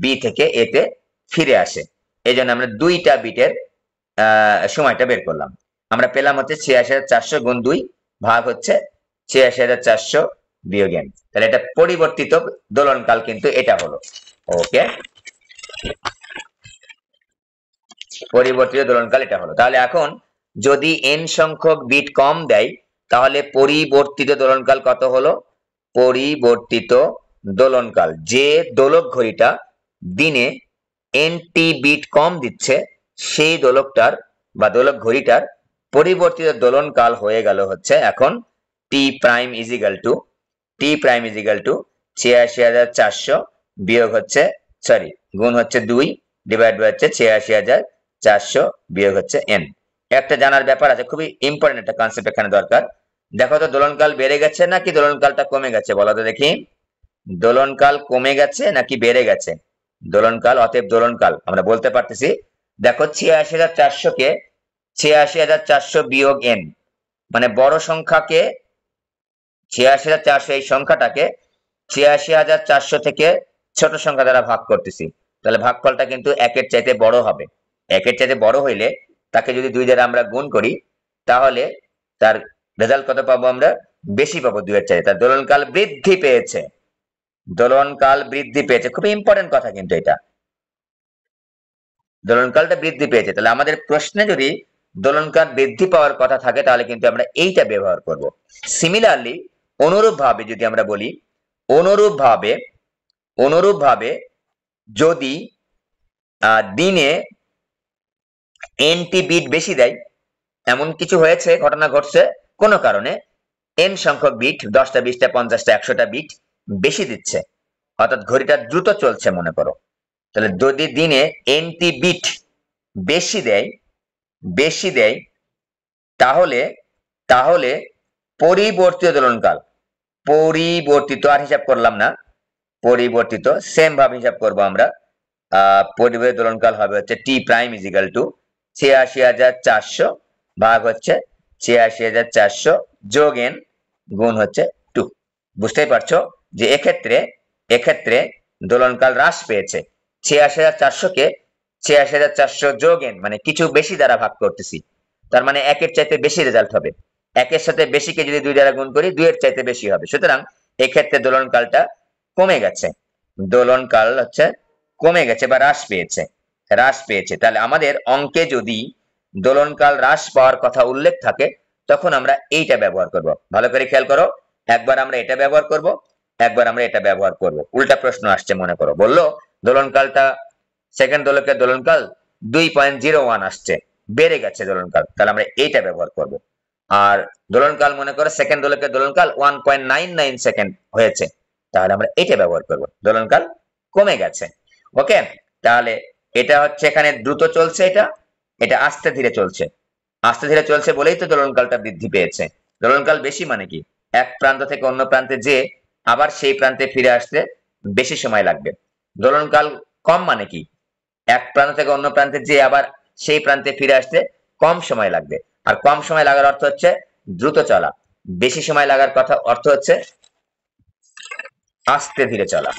বি থেকে এ তে ফিরে আসে। এই জন্য আমরা 2টা বিটের সময়টা বের করলাম। আমরা পেলাম হচ্ছে ৮৬,৪০০ গুণ 2 ভাগ হচ্ছে ৮৬,৪০০ বিয়োগ এন। তাহলে এটা পরিবর্তিত দোলনকাল, কিন্তু এটা হলো ওকে, পরিবর্তিত দোলনকাল এটা হলো। তাহলে এখন যদি এন সংখ্যক বিট কম দেয় তাহলে পরিবর্তিত দোলনকাল কত হলো? পরিবর্তিত দোলনকাল, যে দোলক ঘড়িটা দিনে এনটি বিট কম দিচ্ছে সেই দোলকটার বা দোলক ঘড়িটার পরিবর্তিত দোলনকাল হয়ে গেল হচ্ছে এখন টি প্রাইম ইজিক্যাল টু ৮৬,৪০০ বিয়োগ হচ্ছে গুণ হচ্ছে ২ ডিভাইড বাই হচ্ছে ৮৬,৪০০ বিয়োগ হচ্ছে এন। একটা জানার ব্যাপার আছে, খুবই ইম্পর্টেন্ট একটা কনসেপ্ট এখানে দরকার। দেখো তো দোলনকাল বেড়ে গেছে নাকি দোলনকালটা কমে গেছে? বলো তো দেখি, দোলনকাল কমে গেছে নাকি বেড়ে গেছে? দোলনকাল, অতএব দোলনকাল আমরা বলতে পারতেছি, দেখো ৮৬,৪০০ কে ৮৬,৪০০ বিয়োগ এন, মানে বড় সংখ্যাকে ৮৬,৪০০ এই সংখ্যাটাকে ৮৬,৪০০ থেকে ছোট সংখ্যা দ্বারা ভাগ করতেছি, তাহলে ভাগফলটা কিন্তু ১-এর চাইতে বড় হবে। ১-এর চাইতে বড় হইলে তাকে যদি ২ দ্বারা আমরা গুণ করি তাহলে তার রেজাল্ট কত পাবো? আমরা বেশি পাবো ২-এর চাইতে। তার দোলনকাল বৃদ্ধি পেয়েছে, খুবই ইম্পর্টেন্ট কথা কিন্তু এটা, দোলনকালটা বৃদ্ধি পেয়েছে। তাহলে আমাদের প্রশ্নে যদি দোলনকাল বৃদ্ধি পাওয়ার কথা থাকে তাহলে কিন্তু আমরা এইটা ব্যবহার করব। সিমিলারলি অনুরূপভাবে যদি আমরা বলি, অনুরূপভাবে যদি দিনে এনটি বিট বেশি দেয়, এমন কিছু হয়েছে, ঘটনা ঘটছে, কোনো কারণে এন সংখ্যক বিট 10টা 20টা 50টা 100টা বিট বেশি দিচ্ছে, অর্থাৎ ঘড়িটা দ্রুত চলছে মনে করো, তাহলে যদি দিনে এনটি বিট বেশি দেয় তাহলে পরিবর্তিত দোলনকাল, পরিবর্তিত আর হিসাব করলাম না, পরিবর্তিত সেম ভাবে হিসাব করব আমরা। পরিবর্তিত দোলনকাল হবে হচ্ছে টি প্রাইম ইজ ইকুয়াল টু ৮৬,৪০০ ভাগ হচ্ছে ৮৬,৪০০ যোগ এন গুণ হচ্ছে 2। বুঝতেই পারছো যে এক্ষেত্রে দোলনকাল হ্রাস পেয়েছে। ৮৬,৪০০ কে ৮৬,৪০০ যোগ এন মানে কিছু বেশি দ্বারা ভাগ করতেছি, তার মানে একের চাইতে বেশি রেজাল্ট হবে। একের সাথে বেশিকে যদি ২ দ্বারা গুণ করি ২ এর চাইতে বেশি হবে। সুতরাং এক্ষেত্রে দোলনকালটা কমে গেছে, দোলনকাল হচ্ছে কমে গেছে বা হ্রাস পেয়েছে। তাহলে আমাদের অঙ্কে যদি দোলনকাল হ্রাস পাওয়ার কথা উল্লেখ থাকে তখন আমরা এইটা ব্যবহার করব। ভালো করে খেয়াল করো, একবার আমরা এটা ব্যবহার করব, একবার আমরা এটা ব্যবহার করব। উল্টা প্রশ্ন আসছে মনে করো, বললো দোলনকালটা সেকেন্ড দোলকের দোলনকাল 2.01 আসছে, বেড়ে গেছে দোলনকাল, তাহলে আমরা এইটা ব্যবহার করব। আর দোলনকাল মনে করো সেকেন্ড দোলকের দোলনকাল 1.99 সেকেন্ড হয়েছে, তাহলে আমরা এটা ব্যবহার করব, দোলনকাল কমে গেছে। ওকে, তাহলে এটা হচ্ছে এখানে দ্রুত চলছে, এটা আস্তে ধীরে চলছে। আস্তে ধীরে চলছে বলেই তো দোলনকালটা বৃদ্ধি পেয়েছে। দোলনকাল বেশি মানে কি, এক প্রান্ত থেকে অন্য প্রান্তে যে আবার সেই প্রান্তে ফিরে আসতে বেশি সময় লাগবে। দোলনকাল কম মানে কি, এক প্রান্ত থেকে অন্য প্রান্তে যে আবার সেই প্রান্তে ফিরে আসতে কম সময় লাগবে। আর কম সময় লাগার অর্থ হচ্ছে দ্রুত চলা, বেশি সময় লাগার কথা অর্থ হচ্ছে আস্তে ধীরে চলা।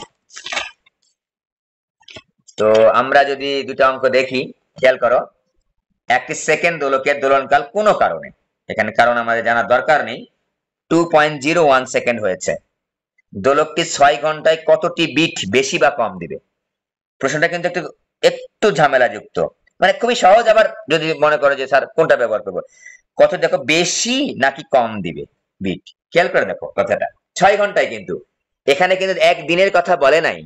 তো আমরা যদি দুটো অঙ্ক দেখি, খেয়াল করো, একটি সেকেন্ড দোলকের দোলনকাল কোনো কারণে, এখানে কারণ আমাদের জানার দরকার নেই, 2.01 সেকেন্ড হয়েছে। দোলকটি 6 ঘন্টায় কতটি বিট বেশি বা কম দিবে? প্রশ্নটা কিন্তু একটু ঝামেলাযুক্ত, মানে খুবই সহজ, আবার যদি মনে করো যে স্যার কোনটা ব্যবহার করবো, কত দেখো বেশি নাকি কম দিবে বিট, খেয়াল করে দেখো কথাটা 6 ঘন্টায়, কিন্তু এখানে কিন্তু একদিনের কথা বলে নাই।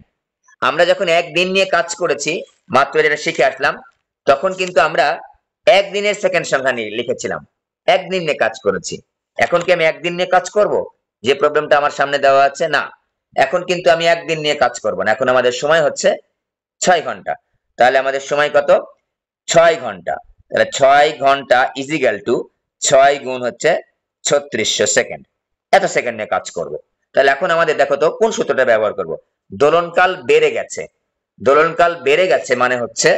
আমরা যখন একদিন নিয়ে কাজ করেছি, মাত্র যেটা শিখে আসলাম, তখন কিন্তু আমরা একদিনের সেকেন্ড সংখ্যা নিয়ে লিখেছিলাম, একদিন নিয়ে কাজ করেছি। এখন কি আমি একদিন নিয়ে কাজ করব? যে প্রবলেমটা আমার সামনে দেওয়া আছে, না, এখন কিন্তু আমি একদিন নিয়ে কাজ করব না, এখন আমাদের সময় হচ্ছে 6 ঘন্টা। তাহলে আমাদের সময় কত? 6 ঘন্টা। তাহলে 6 ঘন্টা ইজ ইকুয়াল টু 6 গুণ হচ্ছে 3600 সেকেন্ড, এত সেকেন্ড নিয়ে কাজ করব। তাহলে এখন আমাদের দেখো তো কোন সূত্রটা ব্যবহার করব। দোলনকাল বেড়ে গেছে, দোলনকাল বেড়ে গেছে মানে হচ্ছে,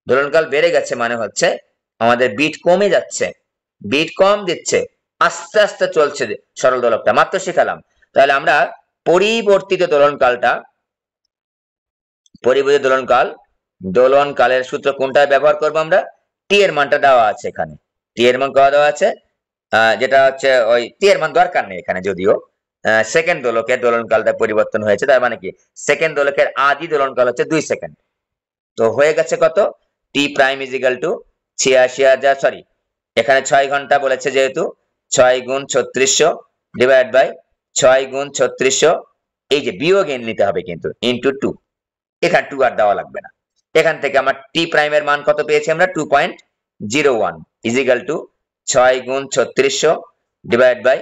দোলনকাল বেড়ে গেছে মানে হচ্ছে আমাদের বিট কমে যাচ্ছে, বিট কম দিচ্ছে, আস্তে আস্তে চলছে সরল দোলকটা, মাত্র শিখালাম। তাহলে আমরা পরিবর্তিত দোলনকালটা, পরিবর্তিত দোলনকালের সূত্র কোনটা ব্যবহার করব আমরা? টি এর মানটা দেওয়া আছে এখানে, টি এর মান কত দেওয়া আছে, যেটা হচ্ছে ওই টি এর মান দরকার নেই এখানে, যদিও সেকেন্ড দোলকের দোলনকালটা পরিবর্তন হয়েছে, তার মানে কি সেকেন্ড দোলকের আদি দোলনকাল হচ্ছে 2 সেকেন্ড। তো হয়ে গেছে কত, T prime is equal to ৮৬,০০০, সরি এখানে 6 ঘন্টা বলেছে যেহেতু 6 গুণ 3600 ডিভাইড বাই 6 গুণ 3600, এই যে বিয়োগ এন নিতে হবে কিন্তু ইনটু 2, এখানে 2 আর দেওয়া লাগবে না। এখান থেকে আমার টি প্রাইমের মান কত পেয়েছি আমরা? 2.01 ইজ ইকুয়াল টু 6 গুণ 3600 ডিভাইড বাই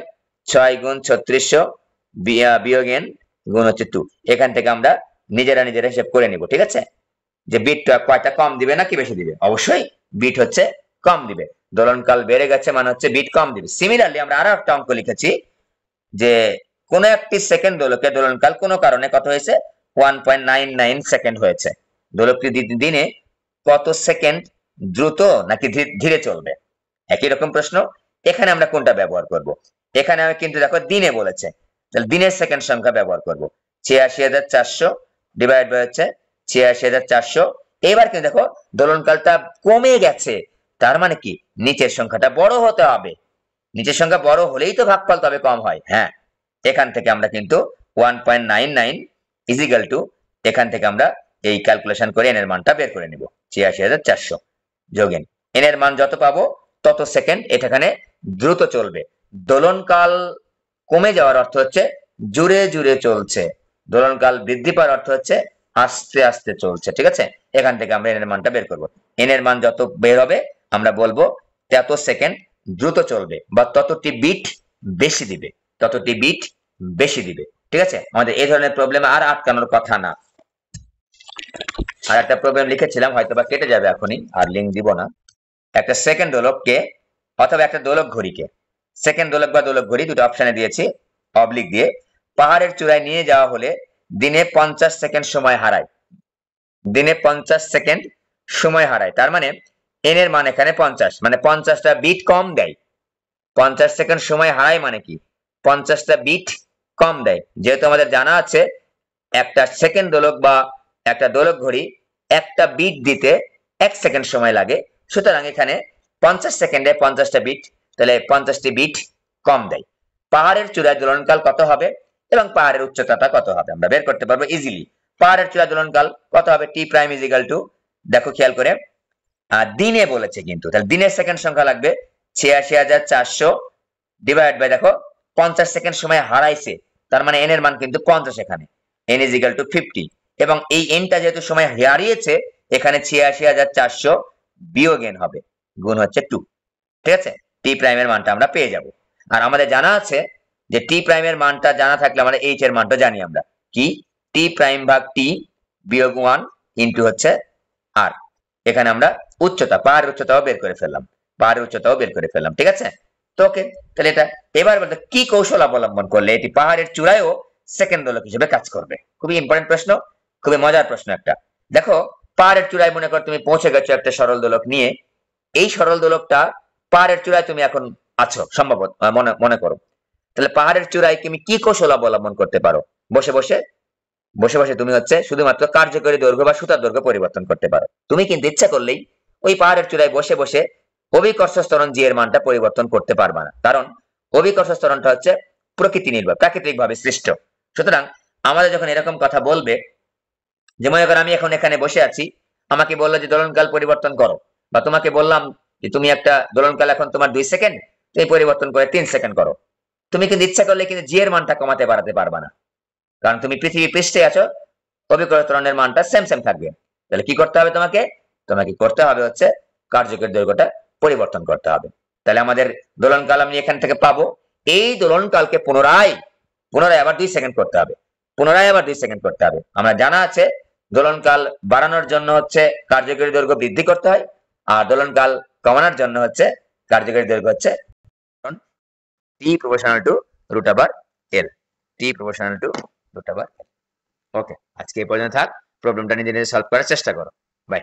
6 গুণ 3600 বিয়োগ এন গুণ হচ্ছে 2। এখান থেকে আমরা নিজেরা হিসাব করে নিব, ঠিক আছে, যে বিটটা কয়টা কম দিবে নাকি বেশি দিবে। অবশ্যই বিট হচ্ছে কম দিবে, দোলনকাল বেড়ে গেছে মানে হচ্ছে বিট কম দিবে। সিমিলারলি আমরা আরো একটা অঙ্ক লিখেছি যে কোন একটি সেকেন্ড দোলকের দোলনকাল কোনো কারণে কত হয়েছে, 1.99 সেকেন্ড হয়েছে। দোলকটি দিনে কত সেকেন্ড দ্রুত নাকি ধীরে চলবে? একই রকম প্রশ্ন, এখানে আমরা কোনটা ব্যবহার করব? এখানে আমি কিন্তু দেখো দিনে বলেছে, তাহলে দিনের সেকেন্ড সংখ্যা ব্যবহার করব, ৮৬,৪০০ ডিভাইড বাই হচ্ছে ৮৬,৪০০। এবার কিন্তু দেখো দোলনকালটা কমে গেছে, তার মানে কি নিচের সংখ্যাটা বড় হতে হবে, নিচের সংখ্যা বড় হলেই তো ভাগফল তবে কম হয়। হ্যাঁ, এখান থেকে আমরা কিন্তু 1.99 ইজ ইকুয়াল টু, এখান থেকে আমরা এই ক্যালকুলেশন করে এন এর মানটা বের করে নিব, ৮৬,৪০০ যোগ এন, এন এর মান যত পাবো তত সেকেন্ড এখানে দ্রুত চলবে। দোলনকাল কমে যাওয়ার অর্থ হচ্ছে জুড়ে জুড়ে চলছে, দোলনকাল বৃদ্ধি পাওয়ার অর্থ হচ্ছে আস্তে আস্তে চলছে, ঠিক আছে। এখান থেকে আমরা এন এর মানটা বের করব, এন এর মান যত বের হবে আমরা বলবো তত সেকেন্ড দ্রুত চলবে বা ততটি বিট বেশি দিবে, ততটি বিট বেশি দিবে, ঠিক আছে। আমাদের এই ধরনের প্রবলেম আর আটকানোর কথা না। আর একটা প্রবলেম লিখেছিলাম, হয়তো বা কেটে যাবে এখনই, আর লিঙ্ক দিব না। একটা সেকেন্ড দোলককে অথবা একটা দোলক ঘড়িকে, সেকেন্ড দোলক বা দোলক ঘড়ি দুটো অপশনে দিয়েছি অবলিক দিয়ে, পাহাড়ের চূড়ায় নিয়ে যাওয়া হলে দিনে 50 সেকেন্ড সময় হারায়। দিনে 50 সেকেন্ড সময় হারায়, তার মানে এন এর মান এখানে 50, মানে 50টা বিট কম দেয়। 50 সেকেন্ড সময় হারায় মানে কি, 50টা বিট কম দেয়। যেহেতু আমাদের জানা আছে একটা সেকেন্ড দোলক বা একটা দোলক ঘড়ি একটা বিট দিতে 1 সেকেন্ড সময় লাগে, সুতরাং এখানে 50 সেকেন্ডে 50টা বিট, তাহলে 50টি বিট কম দেয়। পাহাড়ের চূড়ায় দোলনকাল কত হবে এবং পাহাড়ের উচ্চতাটা কত হবে আমরা বের করতে পারবো ইজিলি। পাহাড়ের চূড়ায় দোলনকাল কত হবে, টি প্রাইম ইজ ইকুয়াল টু, দেখো খেয়াল করে, দিনে বলেছে কিন্তু, তাহলে দিনের সেকেন্ড সংখ্যা লাগবে ৮৬,৪০০ ডিভাইড বাই, দেখো 50 সেকেন্ড সময় হারাইছে, তার মানে এন এর মান কিন্তু 50 এখানে, এন ইজ ইকুয়াল টু 50, এবং এই এনটা যেহেতু সময় হারিয়েছে এখানে ৮৬,৪০০ বিয়োগ এন হবে, গুণ হচ্ছে 2, ঠিক আছে। টি প্রাইমের মানটা আমরা পেয়ে যাব। আর আমাদের জানা আছে যে টি প্রাইমের মানটা জানা থাকলে আমরা এইচ এর মানটা জানি, আমরা কি, টি প্রাইম ভাগ টি বিয়োগ 1 ইন্টু হচ্ছে আর, এখানে আমরা উচ্চতা, পাহাড়ের উচ্চতাও বের করে ফেললাম, পাহাড়ের উচ্চতাও বের করে ফেললাম, ঠিক আছে। তো ওকে, তাহলে এটা এবার বলতে কি কৌশল অবলম্বন করলে এটি পাহাড়ের চূড়ায়ও সেকেন্ড দোলক হিসেবে কাজ করবে। খুবই ইম্পর্টেন্ট প্রশ্ন, খুবই মজার প্রশ্ন একটা। দেখো পাহাড়ের চূড়ায় মনে করো তুমি পৌঁছে গেছো একটা সরল দোলক নিয়ে, এই সরল দোলকটা পাহাড়ের চূড়ায় তুমি এখন আছো সম্ভবত, মনে করো, তাহলে পাহাড়ের চূড়ায় তুমি কি কৌশল অবলম্বন করতে পারো, বসে বসে তুমি হচ্ছে শুধুমাত্র কার্যকরী দৈর্ঘ্য বা সুতার দৈর্ঘ্য পরিবর্তন করতে পারো। তুমি কিন্তু ইচ্ছা করলেই ওই পাহাড়ের চূড়ায় বসে বসে অভিকর্ষ ত্বরণ জি এর মানটা পরিবর্তন করতে পারবা না, কারণ অভিকর্ষ ত্বরণটা হচ্ছে প্রকৃতি নির্ভর, প্রাকৃতিক ভাবে সৃষ্ট। সুতরাং আমাদের যখন এরকম কথা বলবে, যে মনে করো আমি এখন এখানে বসে আছি, আমাকে বললো যে দোলনকাল পরিবর্তন করো, বা তোমাকে বললাম যে তুমি একটা দোলনকাল এখন তোমার 2 সেকেন্ড, তুমি পরিবর্তন করে 3 সেকেন্ড করো, তুমি কিন্তু ইচ্ছা করলে কিন্তু জি এর মানটা কমাতে বাড়াতে পারবা না, কারণ তুমি পৃথিবী পৃষ্ঠে আছো, অভিকর্ষ ত্বরণের মানটা সেম সেম থাকবে। তাহলে কি করতে হবে তোমাকে, করতে হবে হচ্ছে কার্যকরী দৈর্ঘ্যটা পরিবর্তন করতে হবে। তাহলে আমাদের দোলনকাল আমি এখান থেকে পাবো, এই দোলনকালকে পুনরায় আবার 2 সেকেন্ড করতে হবে, পুনরায় আবার 2 সেকেন্ড করতে হবে। আমরা জানা আছে দোলনকাল বাড়ানোর জন্য হচ্ছে কার্যকরী দৈর্ঘ্য বৃদ্ধি করতে হয়, আর দোলনকাল কমানোর জন্য হচ্ছে কার্যকরী দৈর্ঘ্য হচ্ছে T proportional to root over L, T proportional to root over L. Okay, আজকে এই পর্যন্ত থাক, প্রবলেমটা নিজে নিজে সলভ করার চেষ্টা করো। বাই।